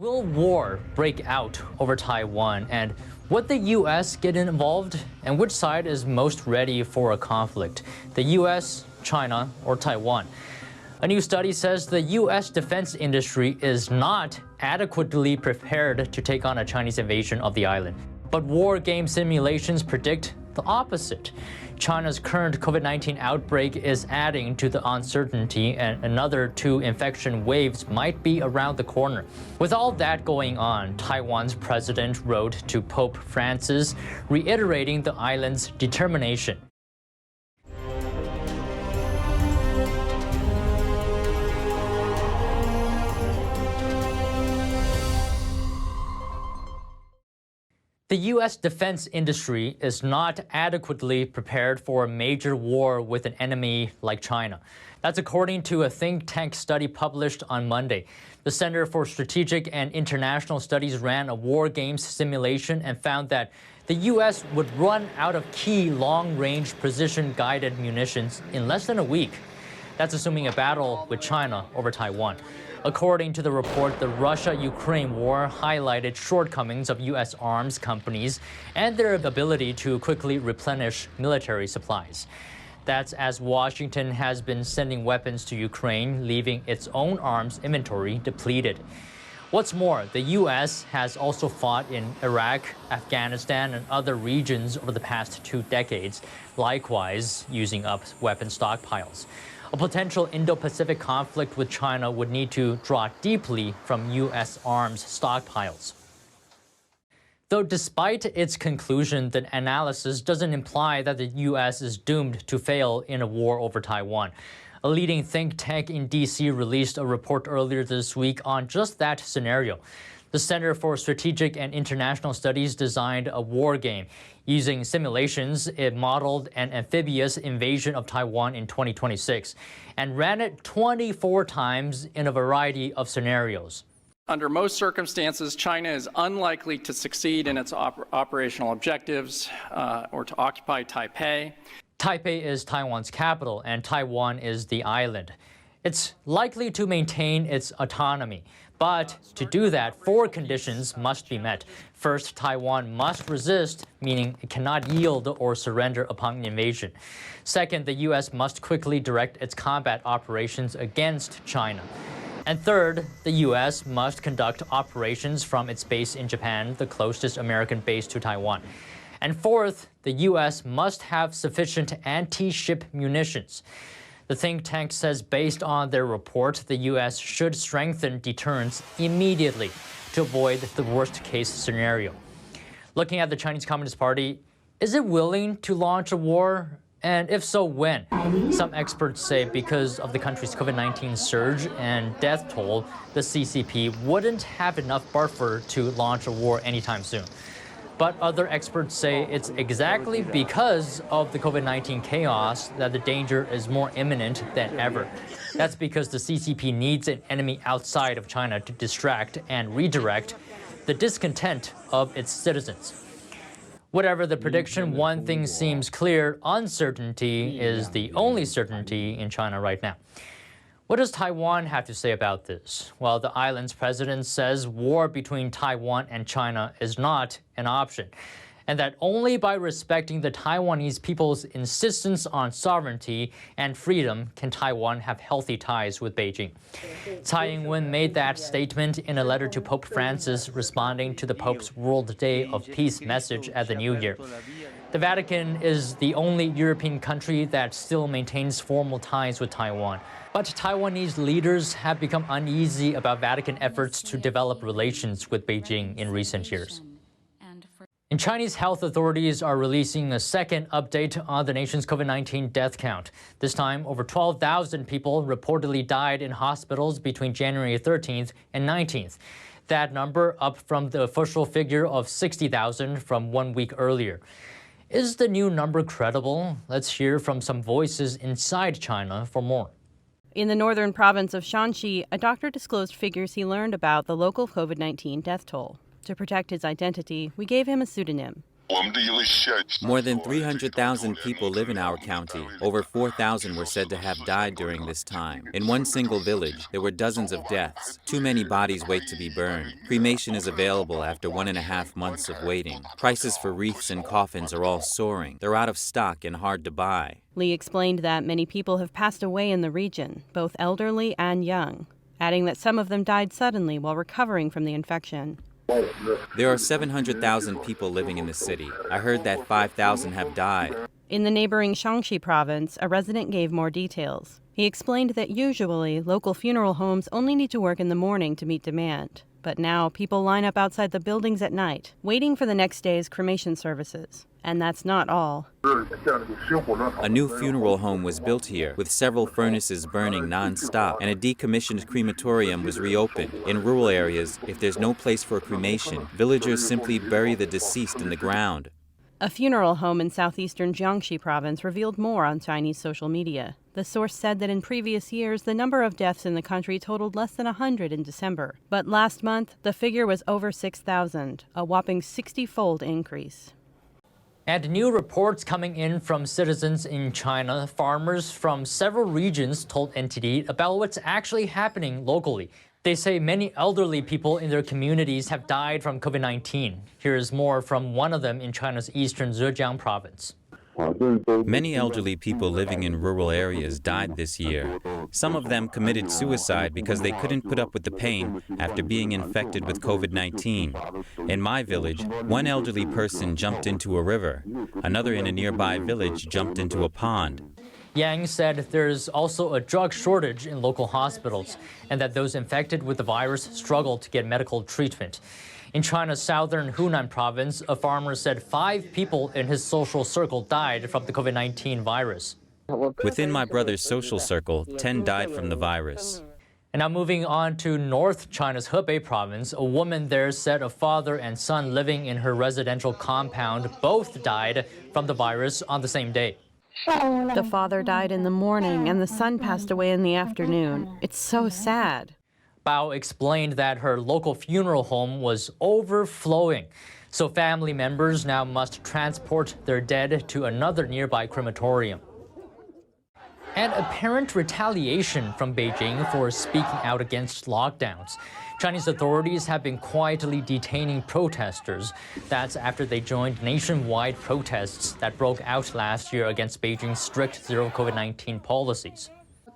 Will war break out over Taiwan, and would the U.S. get involved? And which side is most ready for a conflict? The U.S., China, or Taiwan? A new study says the U.S. defense industry is not adequately prepared to take on a Chinese invasion of the island. But war game simulations predict the opposite. China's current COVID-19 outbreak is adding to the uncertainty, and another 2 infection waves might be around the corner. With all that going on, Taiwan's president wrote to Pope Francis, reiterating the island's determination. The U.S. defense industry is not adequately prepared for a major war with an enemy like China. That's according to a think tank study published on Monday. The Center for Strategic and International Studies ran a war games simulation and found that the U.S. would run out of key long-range precision-guided munitions in less than a week. That's assuming a battle with China over Taiwan. According to the report, the Russia-Ukraine war highlighted shortcomings of U.S. arms companies and their ability to quickly replenish military supplies. That's as Washington has been sending weapons to Ukraine, leaving its own arms inventory depleted. What's more, the U.S. has also fought in Iraq, Afghanistan, and other regions over the past 2 decades, likewise using up weapon stockpiles. A potential Indo-Pacific conflict with China would need to draw deeply from U.S. arms stockpiles. Though despite its conclusion, the analysis doesn't imply that the U.S. is doomed to fail in a war over Taiwan. A leading think tank in D.C. released a report earlier this week on just that scenario. The Center for Strategic and International Studies designed a war game. Using simulations, it modeled an amphibious invasion of Taiwan in 2026 and ran it 24 times in a variety of scenarios. Under most circumstances, China is unlikely to succeed in its operational objectives or to occupy Taipei. Taipei is Taiwan's capital, and Taiwan is the island. It's likely to maintain its autonomy. But to do that, 4 conditions must be met. First, Taiwan must resist, meaning it cannot yield or surrender upon invasion. Second, the U.S. must quickly direct its combat operations against China. And third, the U.S. must conduct operations from its base in Japan, the closest American base to Taiwan. And fourth, the U.S. must have sufficient anti-ship munitions. The think tank says based on their report, the U.S. should strengthen deterrence immediately to avoid the worst-case scenario. Looking at the Chinese Communist Party, is it willing to launch a war? And if so, when? Some experts say because of the country's COVID-19 surge and death toll, the CCP wouldn't have enough buffer to launch a war anytime soon. But other experts say it's exactly because of the COVID-19 chaos that the danger is more imminent than ever. That's because the CCP needs an enemy outside of China to distract and redirect the discontent of its citizens. Whatever the prediction, one thing seems clear: uncertainty is the only certainty in China right now. What does Taiwan have to say about this? Well, the island's president says war between Taiwan and China is not an option, and that only by respecting the Taiwanese people's insistence on sovereignty and freedom can Taiwan have healthy ties with Beijing. Tsai Ing-wen made that statement in a letter to Pope Francis responding to the Pope's World Day of Peace message at the New Year. The Vatican is the only European country that still maintains formal ties with Taiwan. But Taiwanese leaders have become uneasy about Vatican efforts to develop relations with Beijing in recent years. And Chinese health authorities are releasing a second update on the nation's COVID-19 death count. This time, over 12,000 people reportedly died in hospitals between January 13th and 19th. That number up from the official figure of 60,000 from 1 week earlier. Is the new number credible? Let's hear from some voices inside China for more. In the northern province of Shanxi, a doctor disclosed figures he learned about the local COVID-19 death toll. To protect his identity, we gave him a pseudonym. More than 300,000 people live in our county. Over 4,000 were said to have died during this time. In one single village, there were dozens of deaths. Too many bodies wait to be burned. Cremation is available after 1.5 months of waiting. Prices for wreaths and coffins are all soaring. They're out of stock and hard to buy. Lee explained that many people have passed away in the region, both elderly and young, adding that some of them died suddenly while recovering from the infection. There are 700,000 people living in the city. I heard that 5,000 have died. In the neighboring Shaanxi province, a resident gave more details. He explained that usually local funeral homes only need to work in the morning to meet demand. But now people line up outside the buildings at night, waiting for the next day's cremation services. And that's not all. A new funeral home was built here, with several furnaces burning non-stop, and a decommissioned crematorium was reopened. In rural areas, if there's no place for cremation, villagers simply bury the deceased in the ground. A funeral home in southeastern Jiangxi province revealed more on Chinese social media. The source said that in previous years, the number of deaths in the country totaled less than 100 in December. But last month, the figure was over 6,000, a whopping 60-fold increase. And new reports coming in from citizens in China, farmers from several regions told NTD about what's actually happening locally. They say many elderly people in their communities have died from COVID-19. Here's more from one of them in China's eastern Zhejiang province. Many elderly people living in rural areas died this year. Some of them committed suicide because they couldn't put up with the pain after being infected with COVID-19. In my village, one elderly person jumped into a river. Another in a nearby village jumped into a pond. Yang said there's also a drug shortage in local hospitals and that those infected with the virus struggle to get medical treatment. In China's southern Hunan province, a farmer said 5 people in his social circle died from the COVID-19 virus. Within my brother's social circle, 10 died from the virus. And now moving on to North China's Hebei province, a woman there said a father and son living in her residential compound both died from the virus on the same day. The father died in the morning and the son passed away in the afternoon. It's so sad. Bao explained that her local funeral home was overflowing, so family members now must transport their dead to another nearby crematorium. And apparent retaliation from Beijing for speaking out against lockdowns. Chinese authorities have been quietly detaining protesters. That's after they joined nationwide protests that broke out last year against Beijing's strict zero COVID-19 policies.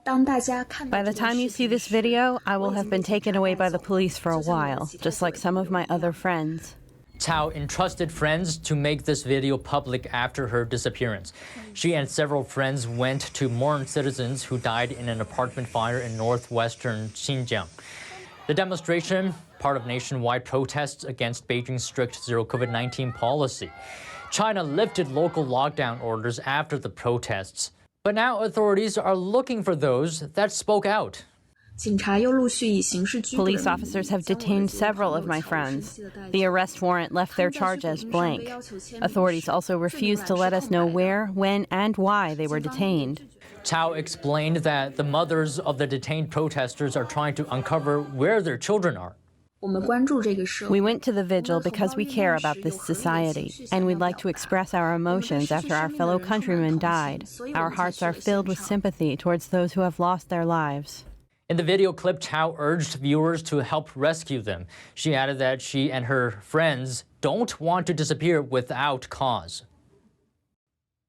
By the time you see this video, I will have been taken away by the police for a while, just like some of my other friends. Cao entrusted friends to make this video public after her disappearance. She and several friends went to mourn citizens who died in an apartment fire in northwestern Xinjiang. The demonstration, part of nationwide protests against Beijing's strict zero COVID-19 policy. China lifted local lockdown orders after the protests. But now authorities are looking for those that spoke out. Police officers have detained several of my friends. The arrest warrant left their charges blank. Authorities also refused to let us know where, when, and why they were detained. Cao explained that the mothers of the detained protesters are trying to uncover where their children are. We went to the vigil because we care about this society, and we'd like to express our emotions after our fellow countrymen died. Our hearts are filled with sympathy towards those who have lost their lives. In the video clip, Cao urged viewers to help rescue them. She added that she and her friends don't want to disappear without cause.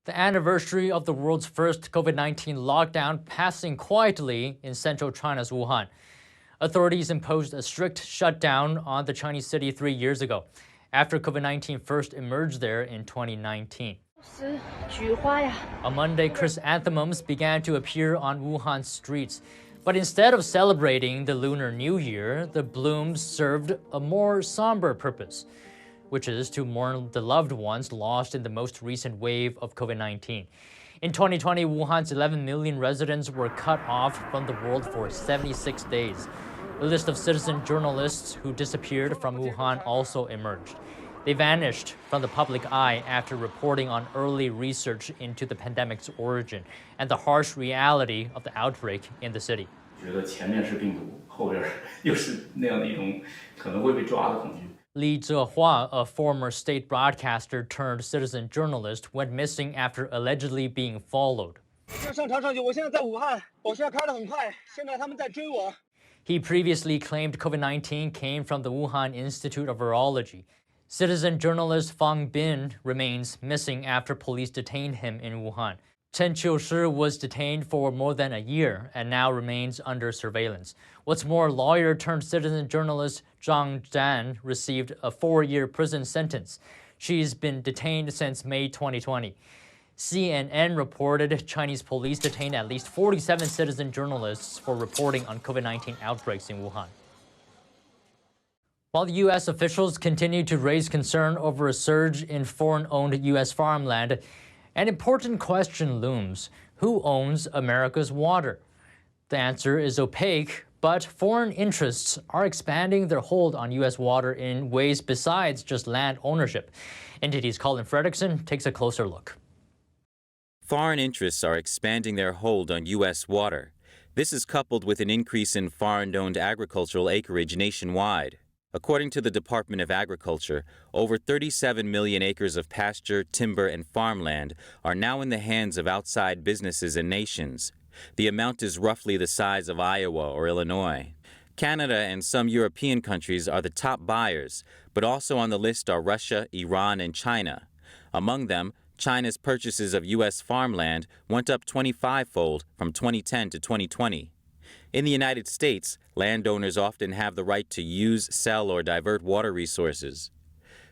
The anniversary of the world's first COVID-19 lockdown passing quietly in central China's Wuhan. Authorities imposed a strict shutdown on the Chinese city 3 years ago, after COVID-19 first emerged there in 2019. On Monday, chrysanthemums began to appear on Wuhan's streets. But instead of celebrating the Lunar New Year, the blooms served a more somber purpose, which is to mourn the loved ones lost in the most recent wave of COVID-19. In 2020, Wuhan's 11 million residents were cut off from the world for 76 days. A list of citizen journalists who disappeared from Wuhan also emerged. They vanished from the public eye after reporting on early research into the pandemic's origin and the harsh reality of the outbreak in the city. Li Zhehua, a former state broadcaster turned citizen journalist, went missing after allegedly being followed. He previously claimed COVID-19 came from the Wuhan Institute of Virology. Citizen journalist Fang Bin remains missing after police detained him in Wuhan. Chen Qiushi was detained for more than a year and now remains under surveillance. What's more, lawyer-turned-citizen journalist Zhang Zhan received a 4-year prison sentence. She's been detained since May 2020. CNN reported Chinese police detained at least 47 citizen journalists for reporting on COVID-19 outbreaks in Wuhan. While U.S. officials continue to raise concern over a surge in foreign-owned U.S. farmland, an important question looms: who owns America's water? The answer is opaque, but foreign interests are expanding their hold on U.S. water in ways besides just land ownership. NTD's Colin Fredrickson takes a closer look. Foreign interests are expanding their hold on U.S. water. This is coupled with an increase in foreign-owned agricultural acreage nationwide. According to the Department of Agriculture, over 37 million acres of pasture, timber, and farmland are now in the hands of outside businesses and nations. The amount is roughly the size of Iowa or Illinois. Canada and some European countries are the top buyers, but also on the list are Russia, Iran, and China. Among them, China's purchases of U.S. farmland went up 25-fold from 2010 to 2020. In the United States, landowners often have the right to use, sell, or divert water resources.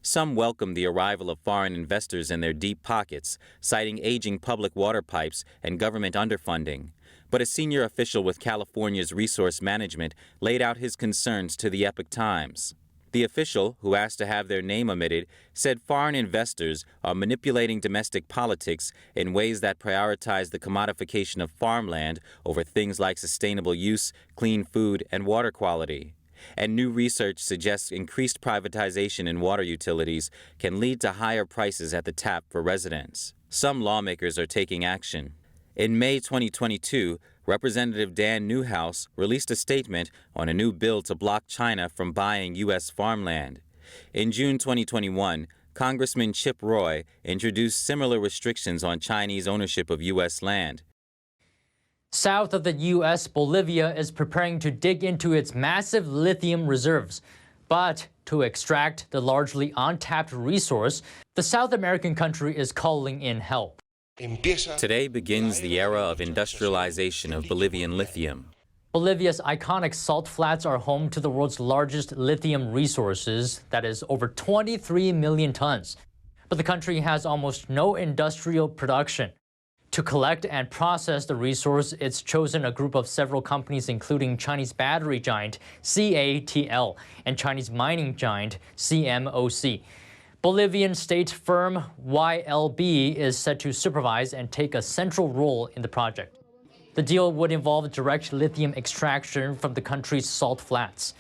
Some welcome the arrival of foreign investors and their deep pockets, citing aging public water pipes and government underfunding. But a senior official with California's Resource Management laid out his concerns to the Epoch Times. The official, who asked to have their name omitted, said foreign investors are manipulating domestic politics in ways that prioritize the commodification of farmland over things like sustainable use, clean food, and water quality. And new research suggests increased privatization in water utilities can lead to higher prices at the tap for residents. Some lawmakers are taking action. In May 2022, Representative Dan Newhouse released a statement on a new bill to block China from buying U.S. farmland. In June 2021, Congressman Chip Roy introduced similar restrictions on Chinese ownership of U.S. land. South of the U.S., Bolivia is preparing to dig into its massive lithium reserves. But to extract the largely untapped resource, the South American country is calling in help. Today begins the era of industrialization of Bolivian lithium. Bolivia's iconic salt flats are home to the world's largest lithium resources, that is over 23 million tons. But the country has almost no industrial production. To collect and process the resource, it's chosen a group of several companies, including Chinese battery giant CATL and Chinese mining giant CMOC. Bolivian state firm YLB is set to supervise and take a central role in the project. The deal would involve direct lithium extraction from the country's salt flats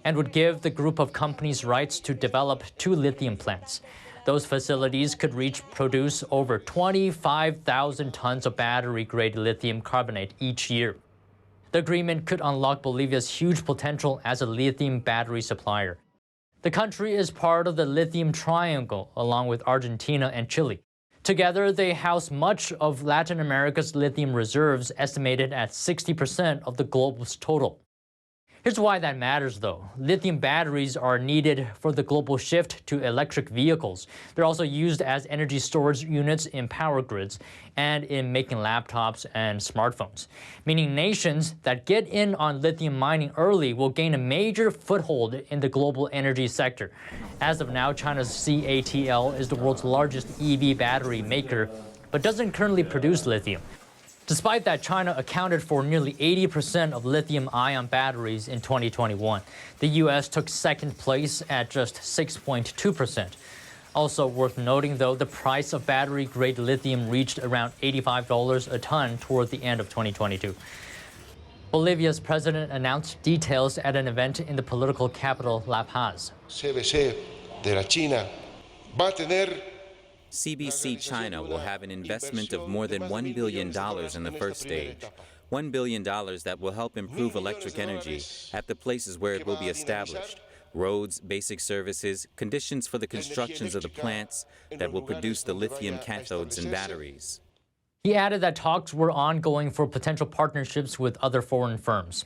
and would give the group of companies rights to develop 2 lithium plants. Those facilities could produce over 25,000 tons of battery-grade lithium carbonate each year. The agreement could unlock Bolivia's huge potential as a lithium battery supplier. The country is part of the Lithium Triangle, along with Argentina and Chile. Together, they house much of Latin America's lithium reserves, estimated at 60% of the global's total. Here's why that matters, though. Lithium batteries are needed for the global shift to electric vehicles. They're also used as energy storage units in power grids and in making laptops and smartphones, meaning nations that get in on lithium mining early will gain a major foothold in the global energy sector. As of now, China's CATL is the world's largest EV battery maker, but doesn't currently produce lithium. Despite that, China accounted for nearly 80% of lithium-ion batteries in 2021. The U.S. took second place at just 6.2%. Also worth noting, though, the price of battery-grade lithium reached around $85 a ton toward the end of 2022. Bolivia's president announced details at an event in the political capital, La Paz. CBC de la China va a tener CBC China will have an investment of more than $1 billion in the first stage. $1 billion that will help improve electric energy at the places where it will be established. roads, basic services, conditions for the constructions of the plants that will produce the lithium cathodes and batteries. He added that talks were ongoing for potential partnerships with other foreign firms.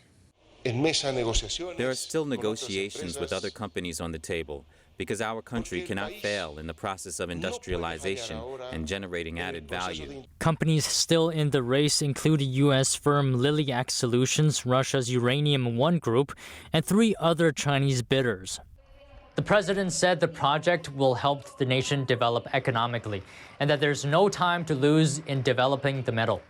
There are still negotiations with other companies on the table because our country cannot fail in the process of industrialization and generating added value. Companies still in the race include U.S. firm Liliac Solutions, Russia's Uranium One Group, and 3 other Chinese bidders. The president said the project will help the nation develop economically and that there's no time to lose in developing the metal.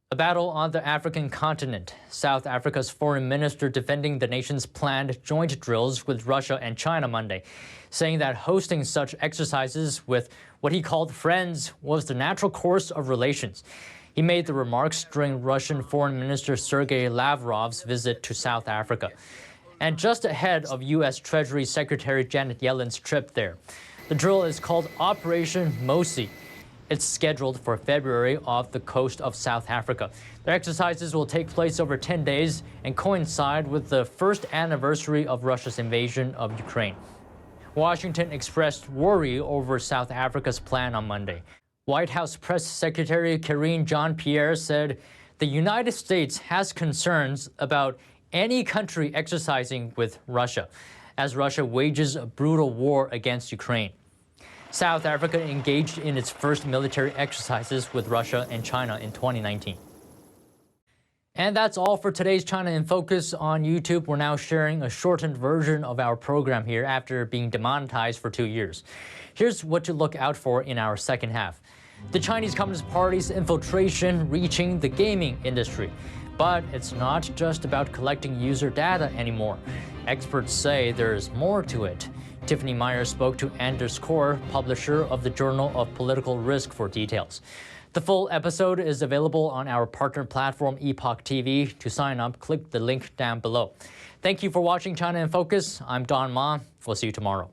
A battle on the African continent. South Africa's foreign minister defending the nation's planned joint drills with Russia and China Monday, saying that hosting such exercises with what he called friends was the natural course of relations. He made the remarks during Russian Foreign Minister Sergei Lavrov's visit to South Africa, and just ahead of U.S. Treasury Secretary Janet Yellen's trip there. The drill is called Operation Mosi. It's scheduled for February off the coast of South Africa. The exercises will take place over 10 days and coincide with the first anniversary of Russia's invasion of Ukraine. Washington expressed worry over South Africa's plan on Monday. White House Press Secretary Karine Jean-Pierre said the United States has concerns about any country exercising with Russia, as Russia wages a brutal war against Ukraine. South Africa engaged in its first military exercises with Russia and China in 2019. And that's all for today's China in Focus on YouTube. We're now sharing a shortened version of our program here after being demonetized for 2 years. Here's what to look out for in our second half. The Chinese Communist Party's infiltration reaching the gaming industry. But it's not just about collecting user data anymore. Experts say there's more to it. Tiffany Meyer spoke to Anders Kaur, publisher of the Journal of Political Risk, for details. The full episode is available on our partner platform Epoch TV. To sign up, click the link down below. Thank you for watching China in Focus. I'm Don Ma. We'll see you tomorrow.